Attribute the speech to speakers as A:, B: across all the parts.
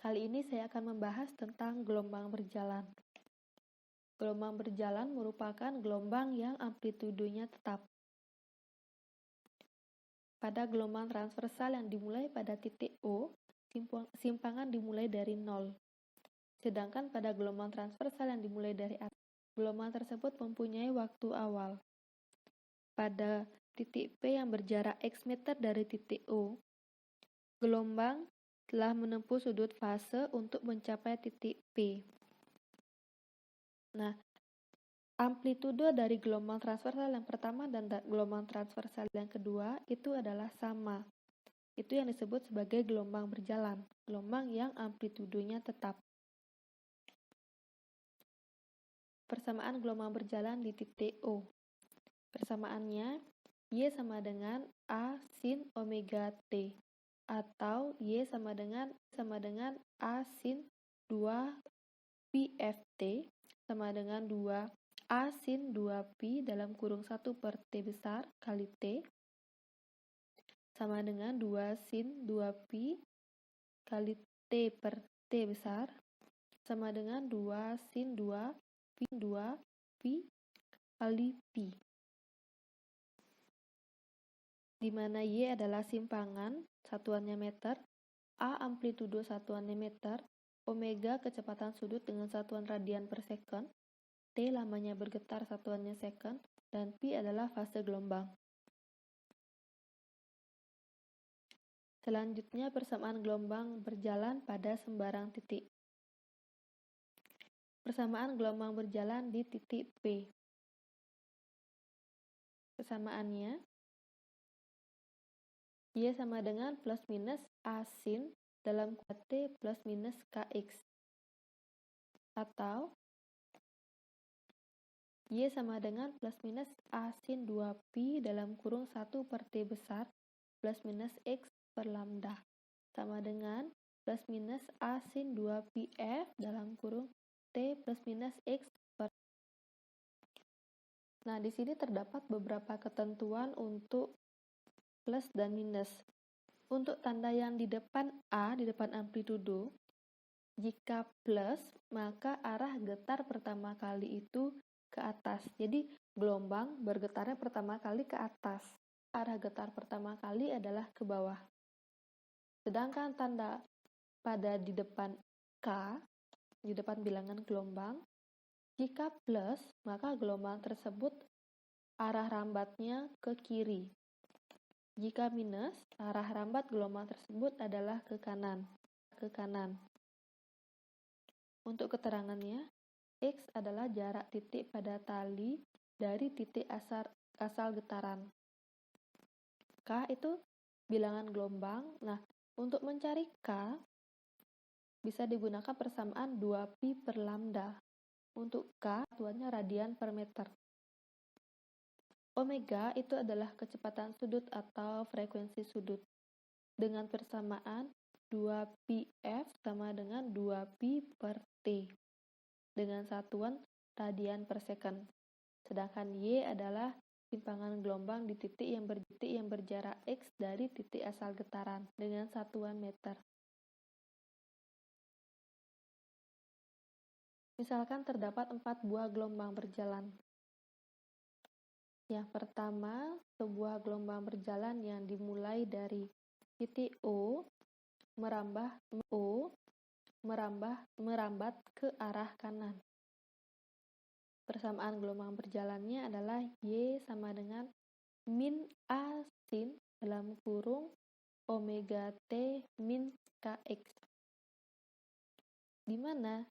A: Kali ini saya akan membahas tentang gelombang berjalan. Gelombang berjalan merupakan gelombang yang amplitudenya tetap. Pada gelombang transversal yang dimulai pada titik O, simpangan dimulai dari 0. Sedangkan pada gelombang transversal yang dimulai dari atas, gelombang tersebut mempunyai waktu awal. Pada titik P yang berjarak X meter dari titik O, gelombang telah menempuh sudut fase untuk mencapai titik P. Nah, amplitudo dari gelombang transversal yang pertama dan gelombang transversal yang kedua itu adalah sama. Itu yang disebut sebagai gelombang berjalan, gelombang yang amplitudonya tetap. Persamaan gelombang berjalan di titik O. Persamaannya, Y sama dengan A sin omega T, atau Y sama dengan A sin 2 pi ft sama dengan 2 A sin 2 pi dalam kurung 1 per T besar kali T sama dengan 2 sin 2 pi kali T per T besar sama dengan 2 sin 2 pi kali pi, di mana Y adalah simpangan, satuannya meter, A amplitudo satuannya meter, omega kecepatan sudut dengan satuan radian per second, T lamanya bergetar satuannya second, dan pi adalah fase gelombang. Selanjutnya persamaan gelombang berjalan pada sembarang titik. Persamaan gelombang berjalan di titik P. Persamaannya, Y sama dengan plus minus A sin dalam kuadrat T plus minus Kx. Atau Y sama dengan plus minus A sin 2 pi dalam kurung 1 per T besar plus minus X per lambda sama dengan plus minus A sin 2 pi F dalam kurung T plus minus X per. Nah, di sini terdapat beberapa ketentuan untuk plus dan minus. Untuk tanda yang di depan A, di depan amplitudo, jika plus, maka arah getar pertama kali itu ke atas. Jadi, gelombang bergetarnya pertama kali ke atas. Arah getar pertama kali adalah ke bawah. Sedangkan tanda pada di depan K, di depan bilangan gelombang, jika plus, maka gelombang tersebut arah rambatnya ke kiri. Jika minus, arah rambat gelombang tersebut adalah ke kanan. Untuk keterangannya, X adalah jarak titik pada tali dari titik asal getaran. K itu bilangan gelombang. Nah, untuk mencari K, bisa digunakan persamaan 2 pi per lambda. Untuk K, satuannya radian per meter. Omega itu adalah kecepatan sudut atau frekuensi sudut. Dengan persamaan 2 pi F sama dengan 2 pi per T. Dengan satuan radian per second. Sedangkan Y adalah simpangan gelombang di titik yang berjarak X dari titik asal getaran dengan satuan meter. Misalkan terdapat 4 buah gelombang berjalan. Yang pertama, sebuah gelombang berjalan yang dimulai dari titik O merambat ke arah kanan. Persamaan gelombang berjalannya adalah Y sama dengan min A sin dalam kurung omega T min Kx. Di mana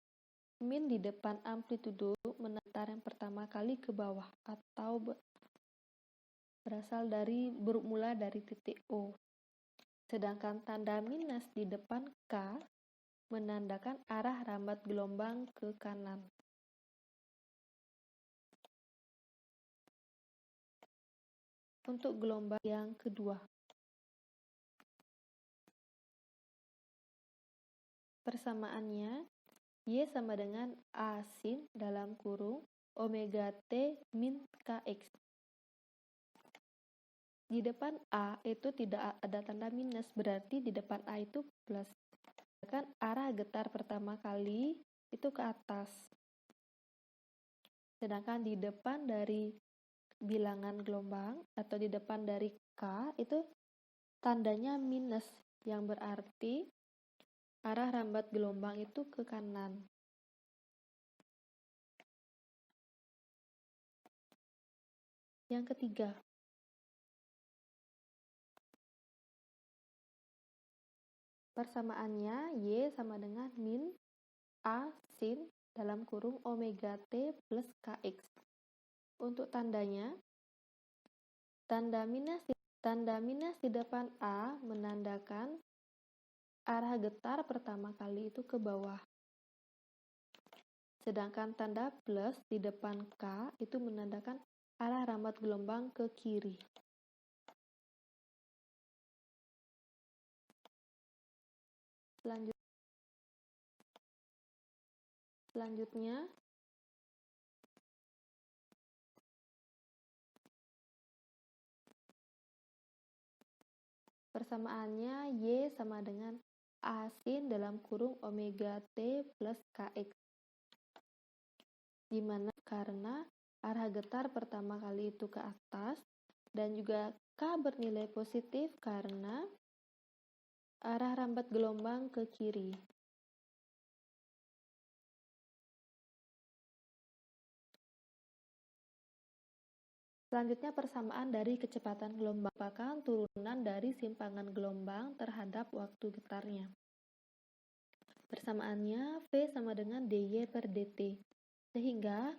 A: min di depan amplitudo menetar yang pertama kali ke bawah atau bermula dari titik O. Sedangkan tanda minus di depan K menandakan arah rambat gelombang ke kanan. Untuk gelombang yang kedua, persamaannya Y sama dengan A sin dalam kurung omega T min Kx. Di depan A itu tidak ada tanda minus, berarti di depan A itu plus. Kan arah getar pertama kali itu ke atas. Sedangkan di depan dari bilangan gelombang atau di depan dari K itu tandanya minus, yang berarti arah rambat gelombang itu ke kanan. Yang ketiga, persamaannya Y sama dengan min A sin dalam kurung omega T plus Kx. Untuk tandanya, tanda minus di depan A menandakan arah getar pertama kali itu ke bawah. Sedangkan tanda plus di depan K itu menandakan arah rambat gelombang ke kiri. Selanjutnya, persamaannya Y sama dengan A sin dalam kurung omega T plus Kx. Dimana karena arah getar pertama kali itu ke atas dan juga K bernilai positif karena arah rambat gelombang ke kiri. Selanjutnya persamaan dari kecepatan gelombang merupakan turunan dari simpangan gelombang terhadap waktu getarnya. Persamaannya V sama dengan dy per dt. Sehingga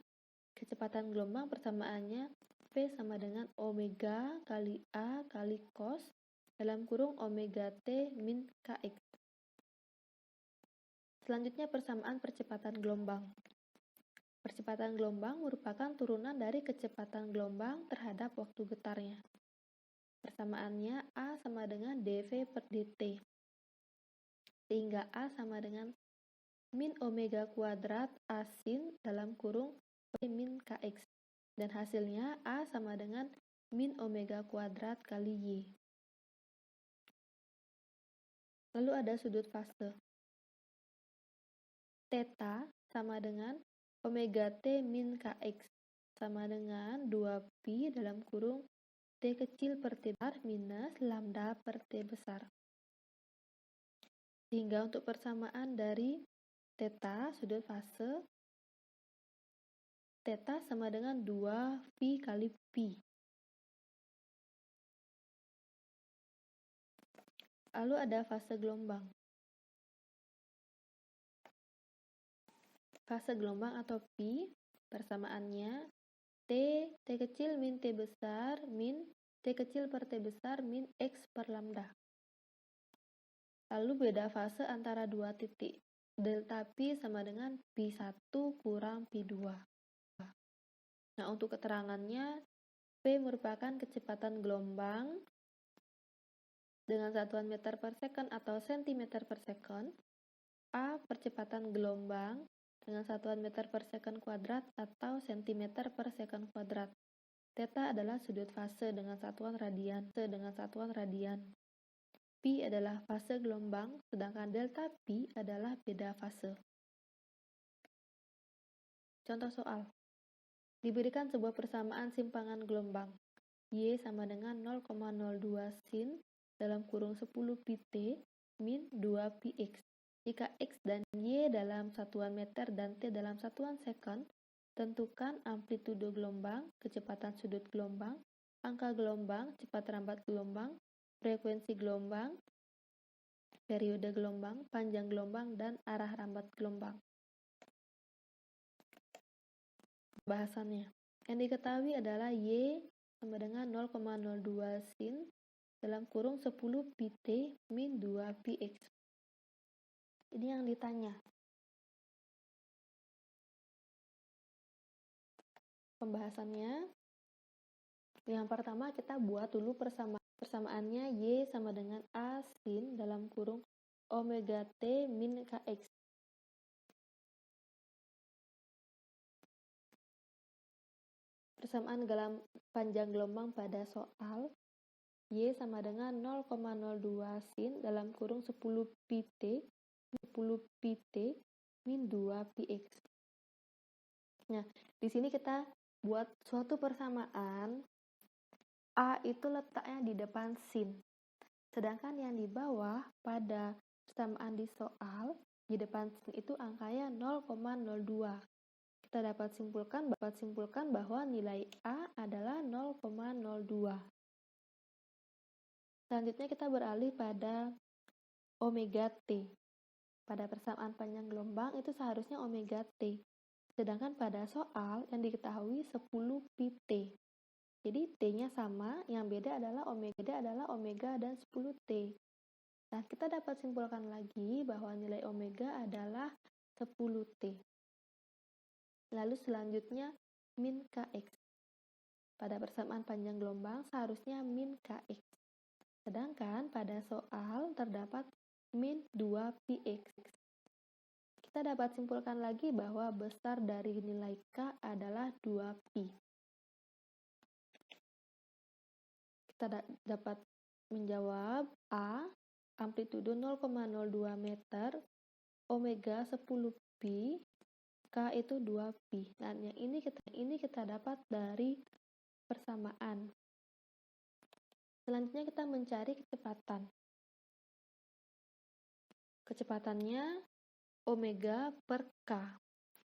A: kecepatan gelombang persamaannya V sama dengan omega kali A kali cos dalam kurung omega T min Kx. Selanjutnya persamaan percepatan gelombang. Percepatan gelombang merupakan turunan dari kecepatan gelombang terhadap waktu getarnya. Persamaannya A sama dengan dV per dt. Sehingga A sama dengan min omega kuadrat A sin dalam kurung min Kx. Dan hasilnya A sama dengan min omega kuadrat kali Y. Lalu ada sudut fase. Theta sama dengan omega T min Kx sama dengan 2pi dalam kurung T kecil per T besar minus lambda per T besar. Sehingga untuk persamaan dari theta sudut fase, theta sama dengan 2pi kali pi. Lalu ada fase gelombang. Fase gelombang atau pi, persamaannya T kecil min T besar min T kecil per T besar min X per lambda. Lalu beda fase antara dua titik. Delta pi sama dengan pi 1 kurang pi 2. Nah, untuk keterangannya, P merupakan kecepatan gelombang dengan satuan meter per second atau sentimeter per second. A percepatan gelombang dengan satuan meter per second kuadrat atau sentimeter per second kuadrat. Theta adalah sudut fase dengan satuan radian. Pi adalah fase gelombang, sedangkan delta pi adalah beda fase. Contoh soal. Diberikan sebuah persamaan simpangan gelombang. Y sama dengan 0,02 sin dalam kurung 10 pi T min 2 pi X. Jika X dan Y dalam satuan meter dan T dalam satuan second, tentukan amplitudo gelombang, kecepatan sudut gelombang, angka gelombang, cepat rambat gelombang, frekuensi gelombang, periode gelombang, panjang gelombang, dan arah rambat gelombang. Bahasannya. Yang diketahui adalah Y sama dengan 0,02 sin dalam kurung 10 pi T min 2 pi X. Ini yang ditanya. Pembahasannya, yang pertama kita buat dulu persamaannya Y sama dengan A sin dalam kurung omega T min Kx. Persamaan panjang gelombang pada soal, Y sama dengan 0,02 sin dalam kurung 10 pi T 10 pt min 2 px. Nah, di sini kita buat suatu persamaan. A itu letaknya di depan sin. Sedangkan yang di bawah pada persamaan di soal, di depan sin itu angkanya 0,02. Kita dapat simpulkan bahwa nilai A adalah 0,02. Selanjutnya kita beralih pada omega T. Pada persamaan panjang gelombang itu seharusnya omega T. Sedangkan pada soal yang diketahui 10 pt. Jadi T-nya sama, yang beda adalah omega dan 10 T. Nah, kita dapat simpulkan lagi bahwa nilai omega adalah 10 T. Lalu selanjutnya min Kx. Pada persamaan panjang gelombang seharusnya min Kx. Sedangkan pada soal terdapat min 2 px. Kita dapat simpulkan lagi bahwa besar dari nilai K adalah 2pi. Kita dapat menjawab A, amplitudo 0,02 meter, omega 10pi, K itu 2pi. Dan yang ini kita dapat dari persamaan. Selanjutnya kita mencari kecepatan. Kecepatannya omega per K,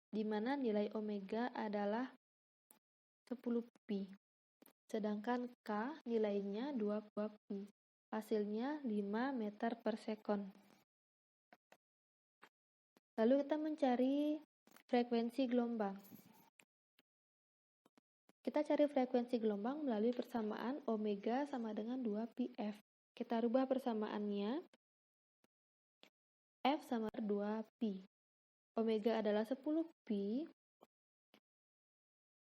A: di mana nilai omega adalah 10pi. Sedangkan K nilainya 2pi. Hasilnya 5 meter per sekon. Lalu kita mencari frekuensi gelombang. Kita cari frekuensi gelombang melalui persamaan omega sama dengan 2πf. Kita rubah persamaannya. F sama 2pi. Omega adalah 10pi,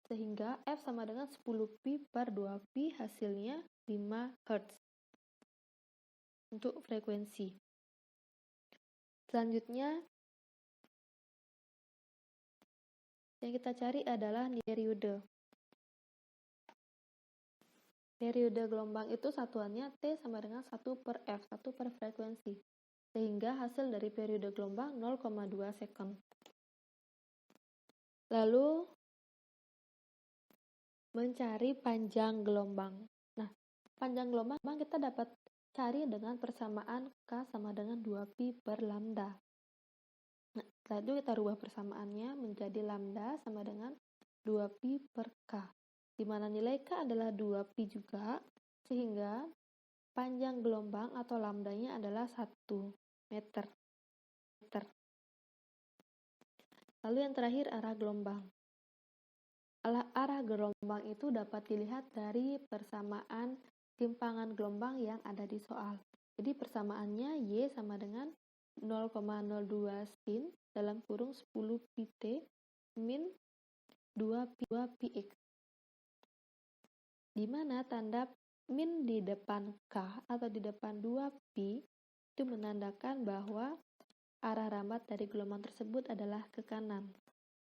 A: sehingga F sama dengan 10pi per 2pi, hasilnya 5 Hz untuk frekuensi. Selanjutnya, yang kita cari adalah periode. Periode gelombang itu satuannya T sama dengan 1 per F, 1 per frekuensi. Sehingga hasil dari periode gelombang 0,2 sekon. Lalu, mencari panjang gelombang. Nah, panjang gelombang kita dapat cari dengan persamaan K sama dengan 2pi per lambda. Nah, setelah itu kita rubah persamaannya menjadi lambda sama dengan 2pi per K. Di mana nilai K adalah 2pi juga, sehingga panjang gelombang atau lambdanya adalah 1 meter. Lalu yang terakhir arah gelombang. Arah gelombang itu dapat dilihat dari persamaan timpangan gelombang yang ada di soal. Jadi persamaannya Y sama dengan 0,02 sin dalam kurung 10 pt min 2πx. Di mana tanda min di depan K atau di depan 2pi itu menandakan bahwa arah rambat dari gelombang tersebut adalah ke kanan.